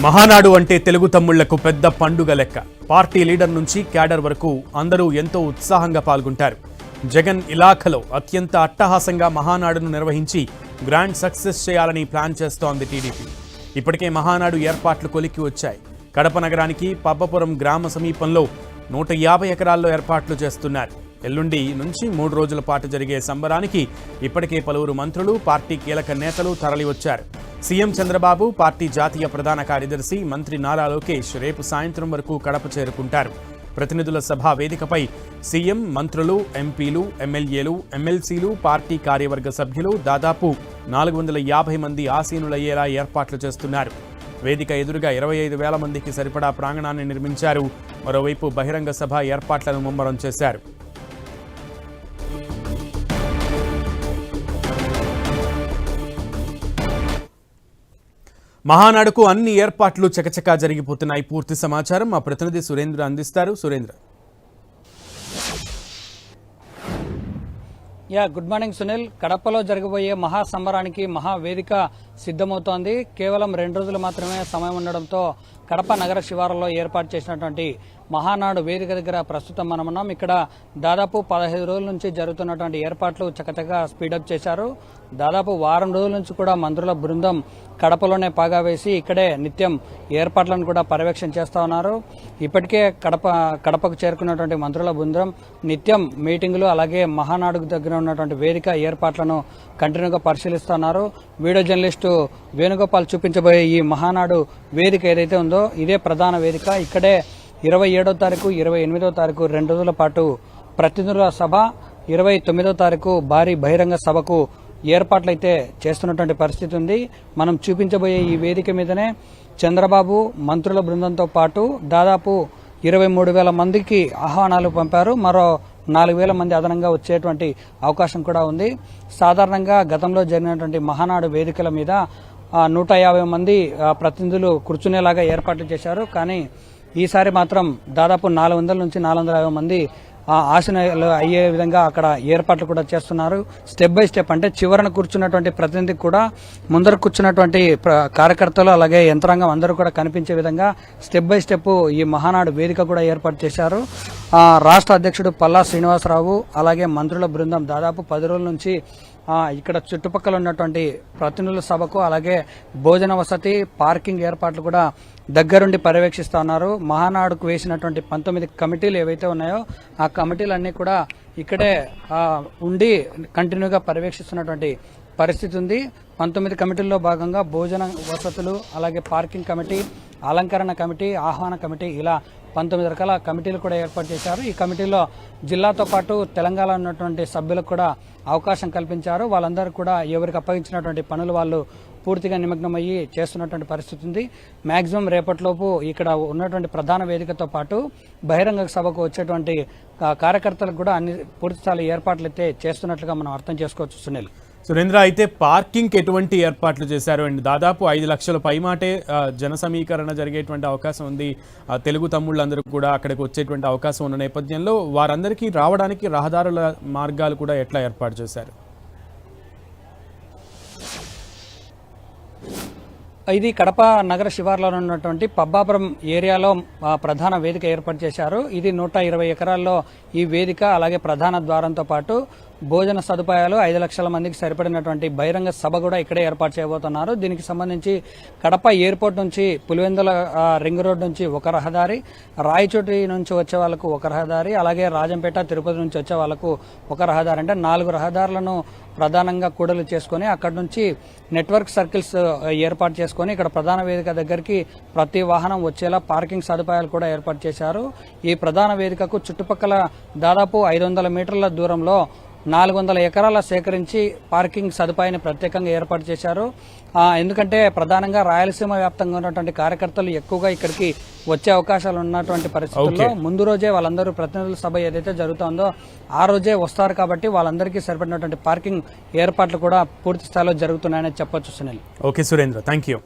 మహానాడు అంటే తెలుగు తమ్ముళ్లకు పెద్ద పండుగ లెక్క. పార్టీ లీడర్ నుంచి క్యాడర్ వరకు అందరూ ఎంతో ఉత్సాహంగా పాల్గొంటారు. జగన్ ఇలాఖలో అత్యంత అట్టహాసంగా మహానాడును నిర్వహించి గ్రాండ్ సక్సెస్ చేయాలని ప్లాన్ చేస్తోంది టీడీపీ. ఇప్పటికే మహానాడు ఏర్పాట్లు కొలిక్కి వచ్చాయి. కడప నగరానికి పబ్బపురం గ్రామ సమీపంలో 150 ఎకరాల్లో ఏర్పాట్లు చేస్తున్నారు. ఎల్లుండి నుంచి 3 రోజుల పాటు జరిగే సంబరానికి ఇప్పటికే పలువురు మంత్రులు, పార్టీ కీలక నేతలు తరలివచ్చారు. సీఎం చంద్రబాబు, పార్టీ జాతీయ ప్రధాన కార్యదర్శి మంత్రి నారా లోకేష్ రేపు సాయంత్రం వరకు కడప చేరుకుంటారు. ప్రతినిధుల సభ వేదికపై సీఎం, మంత్రులు, ఎంపీలు, ఎమ్మెల్యేలు, ఎమ్మెల్సీలు, పార్టీ కార్యవర్గ సభ్యులు దాదాపు 450 మంది ఆసీనులయ్యేలా ఏర్పాట్లు చేస్తున్నారు. వేదిక ఎదురుగా 25,000 మందికి సరిపడా ప్రాంగణాన్ని నిర్మించారు. మరోవైపు బహిరంగ సభ ఏర్పాట్లను ముమ్మరం చేశారు. మహానాడుకు అన్ని ఏర్పాట్లు చకచకా జరిగిపోతున్నాయి. పూర్తి సమాచారం మా ప్రతినిధి సురేంద్ర అందిస్తారు. సురేంద్ర. Good morning Sunil. కడపలో జరగబోయే మహాసంబరానికి మహావేదిక సిద్ధమవుతోంది. కేవలం 2 రోజులు మాత్రమే సమయం ఉండడంతో కడప నగర శివారులో ఏర్పాటు చేసినటువంటి మహానాడు వేదిక దగ్గర ప్రస్తుతం మనం ఉన్నాం. ఇక్కడ దాదాపు 15 రోజుల నుంచి జరుగుతున్నటువంటి ఏర్పాట్లు చకచకా స్పీడప్ చేశారు. దాదాపు వారం రోజుల నుంచి కూడా మంత్రుల బృందం కడపలోనే పాగా వేసి ఇక్కడే నిత్యం ఏర్పాట్లను కూడా పర్యవేక్షణ చేస్తూ ఉన్నారు. ఇప్పటికే కడపకు చేరుకున్నటువంటి మంత్రుల బృందం నిత్యం మీటింగులు, అలాగే మహానాడుకు దగ్గర ఉన్నటువంటి వేదిక ఏర్పాట్లను కంటిన్యూగా పరిశీలిస్తున్నారు. వీడియో జర్నలిస్టు వేణుగోపాల్ చూపించబోయే ఈ మహానాడు వేదిక ఏదైతే ఉందో ఇదే ప్రధాన వేదిక. ఇక్కడే 27వ తారీఖు, 28వ తారీఖు 2 రోజుల పాటు ప్రతినిధుల సభ, 29వ తారీఖు భారీ బహిరంగ సభకు ఏర్పాట్లయితే చేస్తున్నటువంటి పరిస్థితి ఉంది. మనం చూపించబోయే ఈ వేదిక మీదనే చంద్రబాబు మంత్రుల బృందంతో పాటు దాదాపు 23,000 మందికి ఆహ్వానాలు పంపారు. మరో 4,000 మంది అదనంగా వచ్చేటువంటి అవకాశం కూడా ఉంది. సాధారణంగా గతంలో జరిగినటువంటి మహానాడు వేదికల మీద 150 మంది ప్రతినిధులు కూర్చునేలాగా ఏర్పాట్లు చేశారు. కానీ ఈసారి మాత్రం దాదాపు 400 నుంచి 450 మంది ఆసనాలు అయ్యే విధంగా అక్కడ ఏర్పాట్లు కూడా చేస్తున్నారు. స్టెప్ బై స్టెప్, అంటే చివరన కూర్చున్నటువంటి ప్రతినిధికి కూడా ముందర కూర్చున్నటువంటి కార్యకర్తలు అలాగే యంత్రాంగం అందరూ కూడా కనిపించే విధంగా స్టెప్ బై స్టెప్ ఈ మహానాడు వేదిక కూడా ఏర్పాటు చేశారు. రాష్ట్ర అధ్యక్షుడు పల్లా శ్రీనివాసరావు అలాగే మంత్రుల బృందం దాదాపు 10 రోజుల నుంచి ఇక్కడ చుట్టుపక్కల ఉన్నటువంటి ప్రతినిధుల సభకు అలాగే భోజన వసతి, పార్కింగ్ ఏర్పాట్లు కూడా దగ్గరుండి పర్యవేక్షిస్తూ ఉన్నారు. మహానాడుకు వేసినటువంటి 19 కమిటీలు ఏవైతే ఉన్నాయో ఆ కమిటీలన్నీ కూడా ఇక్కడే ఉండి కంటిన్యూగా పర్యవేక్షిస్తున్నటువంటి పరిస్థితి ఉంది. 19 కమిటీల్లో భాగంగా భోజన వసతులు, అలాగే పార్కింగ్ కమిటీ, అలంకరణ కమిటీ, ఆహ్వాన కమిటీ, ఇలా 19 రకాల కమిటీలు కూడా ఏర్పాటు చేశారు. ఈ కమిటీలో జిల్లాతో పాటు తెలంగాణ ఉన్నటువంటి సభ్యులకు కూడా అవకాశం కల్పించారు. వాళ్ళందరూ కూడా ఎవరికి అప్పగించినటువంటి పనులు వాళ్ళు పూర్తిగా నిమగ్నమయ్యి చేస్తున్నటువంటి పరిస్థితి ఉంది. మ్యాక్సిమం రేపటిలోపు ఇక్కడ ఉన్నటువంటి ప్రధాన వేదికతో పాటు బహిరంగ సభకు వచ్చేటువంటి కార్యకర్తలకు కూడా అన్ని పూర్తిస్థాయి ఏర్పాట్లు అయితే చేస్తున్నట్లుగా మనం అర్థం చేసుకోవచ్చు. సునీల్. సురేంద్ర, అయితే పార్కింగ్ ఎటువంటి ఏర్పాట్లు చేశారు? అండ్ దాదాపు 5 లక్షల పైమాటే జన సమీకరణ జరిగేటువంటి అవకాశం ఉంది. తెలుగు తమ్ముళ్ళందరూ కూడా అక్కడికి వచ్చేటువంటి అవకాశం ఉన్న నేపథ్యంలో వారందరికీ రావడానికి రహదారుల మార్గాలు కూడా ఎట్లా ఏర్పాటు చేశారు? ఇది కడప నగర శివార్లో ఉన్నటువంటి పబ్బాపురం ఏరియాలో ప్రధాన వేదిక ఏర్పాటు చేశారు. ఇది 120 ఎకరాల్లో ఈ వేదిక, అలాగే ప్రధాన ద్వారంతో పాటు భోజన సదుపాయాలు, 5 లక్షల మందికి సరిపడినటువంటి బహిరంగ సభ కూడా ఇక్కడే ఏర్పాటు చేయబోతున్నారు. దీనికి సంబంధించి కడప ఎయిర్పోర్ట్ నుంచి పులివెందుల రింగ్ రోడ్ నుంచి ఒక రహదారి, రాయచోటి నుంచి వచ్చే వాళ్ళకు ఒక రహదారి, అలాగే రాజంపేట, తిరుపతి నుంచి వచ్చే వాళ్ళకు ఒక రహదారి, అంటే 4 రహదారులను ప్రధానంగా కూడలు చేసుకుని అక్కడి నుంచి నెట్వర్క్ సర్కిల్స్ ఏర్పాటు చేసుకుని ఇక్కడ ప్రధాన వేదిక దగ్గరికి ప్రతి వాహనం వచ్చేలా పార్కింగ్ సదుపాయాలు కూడా ఏర్పాటు చేశారు. ఈ ప్రధాన వేదికకు చుట్టుపక్కల దాదాపు 500 మీటర్ల దూరంలో 400 ఎకరాల సేకరించి పార్కింగ్ సదుపాయాన్ని ప్రత్యేకంగా ఏర్పాటు చేశారు. ఎందుకంటే ప్రధానంగా రాయలసీమ వ్యాప్తంగా ఉన్నటువంటి కార్యకర్తలు ఎక్కువగా ఇక్కడికి వచ్చే అవకాశాలు ఉన్నటువంటి పరిస్థితుల్లో ముందు రోజే వాళ్ళందరూ ప్రతినిధుల సభ ఏదైతే జరుగుతుందో ఆ రోజే వస్తారు. కాబట్టి వాళ్ళందరికీ సరిపడినటువంటి పార్కింగ్ ఏర్పాట్లు కూడా పూర్తి స్థాయిలో జరుగుతున్నాయని చెప్పొచ్చు. Sunil. Okay Surendra, thank you.